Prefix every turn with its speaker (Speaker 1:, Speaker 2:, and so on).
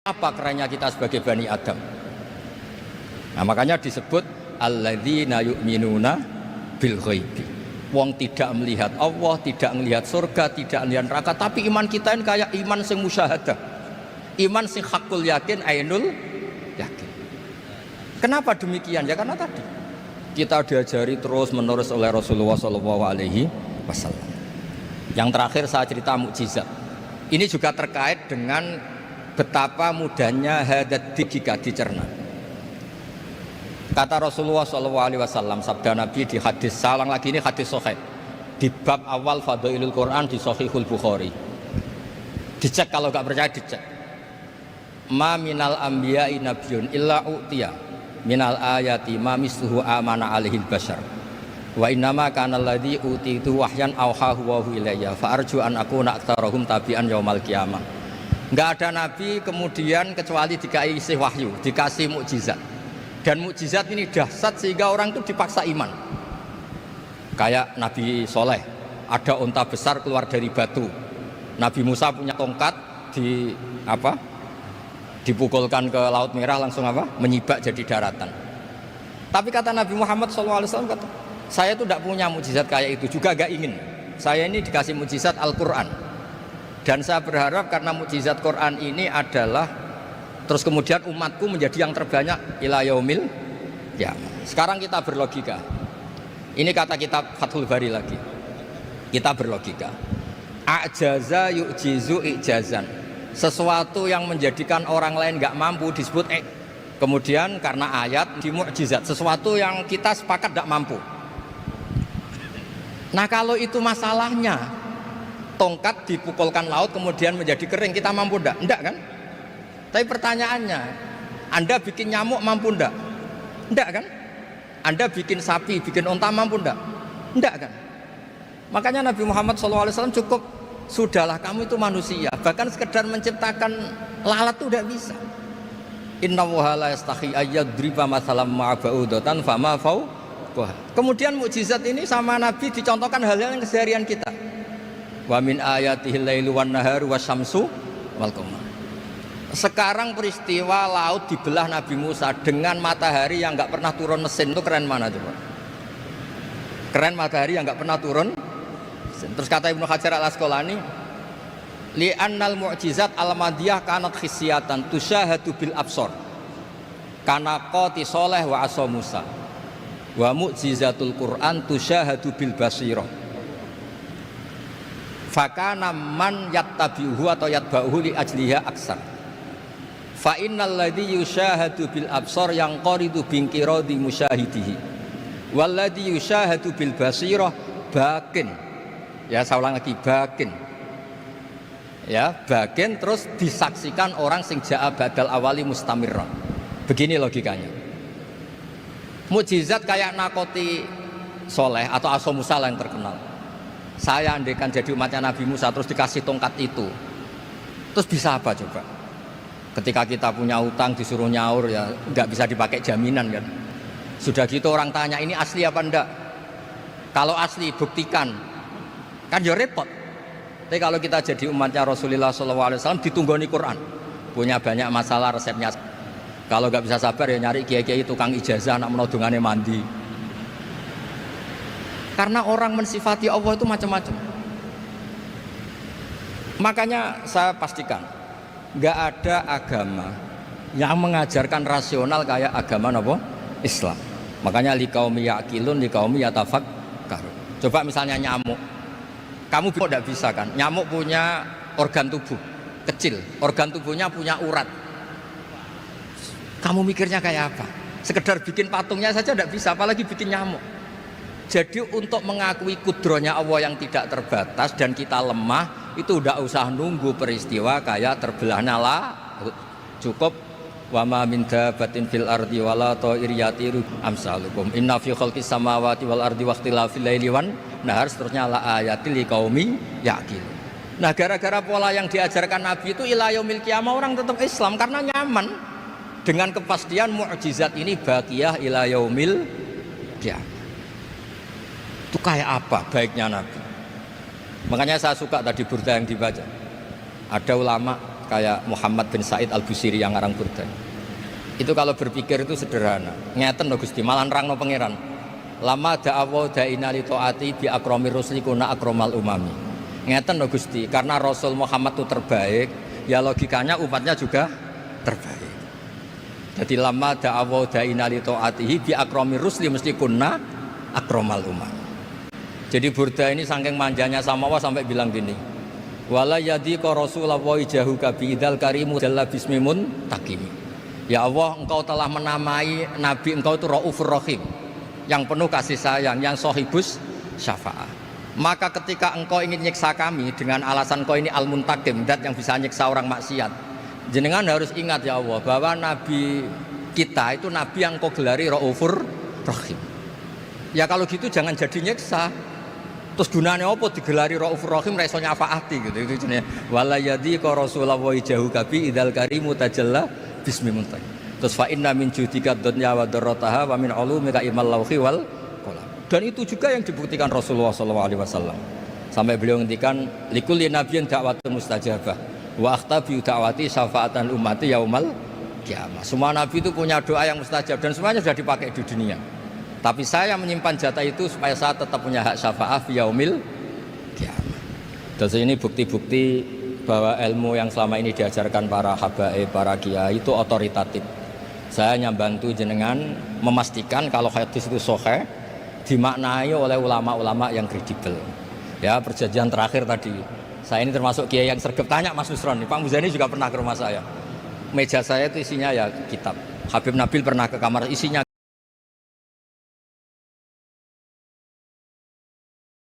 Speaker 1: Apa kerennya kita sebagai Bani Adam? Nah, makanya disebut alladzina yu'minuna bil ghaibi. Wong tidak melihat Allah, tidak melihat surga, tidak melihat neraka, tapi iman kita ini kayak iman sing musyahadah. Iman sing hakul yakin, ainul yakin. Kenapa demikian? Ya karena tadi kita diajari terus menerus oleh Rasulullah SAW. Yang terakhir saya cerita mukjizat. Ini juga terkait dengan betapa mudahnya hadat jika dicerna. Kata Rasulullah SAW, sabda Nabi di hadis, salang lagi ini hadis sahih di bab awal Fadailul Quran di Sahihul Bukhari. Dicek kalau nggak percaya dicek. Ma minal anbiya'i nabiyyun illa u'tiya minal ayati ma misluhu amana alaihil bashar. Wa innama kana alladhi utitu wahyan auhahu wa ilayya fa arju an akuna aktsarahum tabi'an yaumal qiyamah. Enggak ada nabi kemudian kecuali dikasih wahyu, dikasih mukjizat. Dan mukjizat ini dahsyat sehingga orang itu dipaksa iman. Kayak Nabi Soleh, ada unta besar keluar dari batu. Nabi Musa punya tongkat dipukulkan ke Laut Merah langsung menyibak jadi daratan. Tapi kata Nabi Muhammad SAW, kata, saya itu tidak punya mukjizat kayak itu, juga gak ingin. Saya ini dikasih mukjizat Al-Quran. Dan saya berharap karena mukjizat Quran ini adalah terus kemudian umatku menjadi yang terbanyak ila yaumil qiyamah. Sekarang kita berlogika. Ini kata kitab Fathul Bari lagi. Kita berlogika. A'jaza yu'jizu i'jazan. Sesuatu yang menjadikan orang lain enggak mampu disebut kemudian karena ayat di mukjizat. Sesuatu yang kita sepakat enggak mampu. Nah, kalau itu masalahnya, tongkat dipukulkan laut kemudian menjadi kering, kita mampu enggak? Enggak kan? Tapi pertanyaannya, Anda bikin nyamuk mampu enggak? Enggak kan? Anda bikin sapi, bikin unta mampu enggak? Enggak kan? Makanya Nabi Muhammad SAW cukup, sudahlah kamu itu manusia. Bahkan sekedar menciptakan lalat itu enggak bisa. Inna Allaha la yastahi ayyadriba mathalam ma'ba'udatan fama fawqaha. Kemudian mukjizat ini sama Nabi dicontohkan hal-hal yang keseharian kita. Wa min ayatihil lailu wan naharu wasyamsu wal qamar. Sekarang peristiwa laut dibelah Nabi Musa dengan matahari yang nggak pernah turun mesin, itu keren mana coba? Keren matahari yang nggak pernah turun mesin. Terus kata Ibnu Hajar Al-Asqalani, li'annal mu'jizat al-madiyah kanat khisyatan tusyahadu bil absor kana qati soleh wa asa Musa wa mu'jizatul Quran tusyahadu bil basirah fakana man yattabi'uhu atau yatba'uhu li ajliha aksar. Fa innal ladzi yusyahadu bil absar yang qaridu bingkiradi musyahidihi wal ladzi yusyahadu bil basirah bakin. Ya, saya ulang lagi, bakin. Ya, bakin terus disaksikan orang sing ja'a badal awali mustamirran. Begini logikanya. Mukjizat kayak nakoti Soleh atau Asa Musa yang terkenal. Saya andaikan jadi umatnya Nabi Musa terus dikasih tongkat itu, terus bisa apa coba? Ketika kita punya utang disuruh nyaur, ya nggak bisa dipakai jaminan kan. Sudah gitu orang tanya ini asli apa enggak? Kalau asli buktikan, kan ya repot. Tapi kalau kita jadi umatnya Rasulullah SAW ditunggoni Quran, punya banyak masalah resepnya. Kalau nggak bisa sabar ya nyari kiai-kiai tukang ijazah nak menodongannya mandi. Karena orang mensifati Allah itu macam-macam. Makanya saya pastikan nggak ada agama yang mengajarkan rasional kayak agama apa? Islam. Makanya liqaumi yaqilun liqaumi yatafakkarun. Coba misalnya nyamuk, kamu tidak bisa kan? Nyamuk punya organ tubuh kecil, organ tubuhnya punya urat. Kamu mikirnya kayak apa? Sekedar bikin patungnya saja tidak bisa, apalagi bikin nyamuk. Jadi untuk mengakui kudronya Allah yang tidak terbatas dan kita lemah, itu udah usah nunggu peristiwa kayak terbelahnya laut. Cukup wa ma min dabbatin fil ardi wala ta'ir yatiru amsalukum inna fi khalqis samawati wal ardi waqtilafil laili wan nahar, seterusnya la ayatil liqaumi yaqilun. Nah, gara-gara pola yang diajarkan Nabi itu ila yaumil qiyamah orang tetap Islam karena nyaman dengan kepastian mukjizat ini baqiyah ila yaumil qiyamah. Itu kayak apa baiknya Nabi? Makanya saya suka tadi burda yang dibaca. Ada ulama kayak Muhammad bin Said Al-Busiri yang ngarang Burda. Itu kalau berpikir itu sederhana. Ngeten lho Gusti, malah nerangno pangeran. Lama da'awa da'ina li ta'ati bi akramir rusli kuna akramal umami. Ngeten lho Gusti, karena Rasul Muhammad itu terbaik, ya logikanya umatnya juga terbaik. Jadi lama da'awa da'ina li ta'atihi bi akramir rusli mesti kuna akramal umami. Jadi Burda ini saking manjanya sama Allah sampai bilang gini. Wala yadhiqa Rasulullah jahuka bi idzal karimu jalla bismimun takim. Ya Allah, engkau telah menamai Nabi engkau itu Raufur Rahim, yang penuh kasih sayang, yang sohibus syafa'ah. Maka ketika engkau ingin nyiksa kami dengan alasan engkau ini al-muntakim, dat yang bisa nyiksa orang maksiat, jenengan harus ingat ya Allah bahwa Nabi kita itu Nabi yang engkau gelari Raufur Rahim. Ya kalau gitu jangan jadi nyiksa. Terus gunanya apa digelari Raufur Rahim ra iso nyafaati gitu. Itu jenenge wala yadhiqa Rasulullah jahuka bi idzal karimu tajalla bismimuntai. Terus fa inna min judika dunya wa darrataha wa min ulumika ilmal lauhi wal qalam. Dan itu juga yang dibuktikan Rasulullah SAW. Sampai beliau ngendikan likulli nabiyyin da'watun mustajabah wa akhtabi da'wati syafaatan ummati yaumal qiyamah. Semua nabi itu punya doa yang mustajab dan semuanya sudah dipakai di dunia. Tapi saya menyimpan jatah itu supaya saya tetap punya hak syafaat fi yaumil qiyamah. Dan ini bukti-bukti bahwa ilmu yang selama ini diajarkan para habaib, para kiai itu otoritatif. Saya hanya bantu jenengan memastikan kalau hadis itu sahih dimaknai oleh ulama-ulama yang kredibel. Ya, perjanjian terakhir tadi. Saya ini termasuk kiai yang sergap tanya Mas Nusron, Pak Muzani juga pernah ke rumah saya. Meja saya itu isinya ya kitab. Habib Nabil pernah ke kamar isinya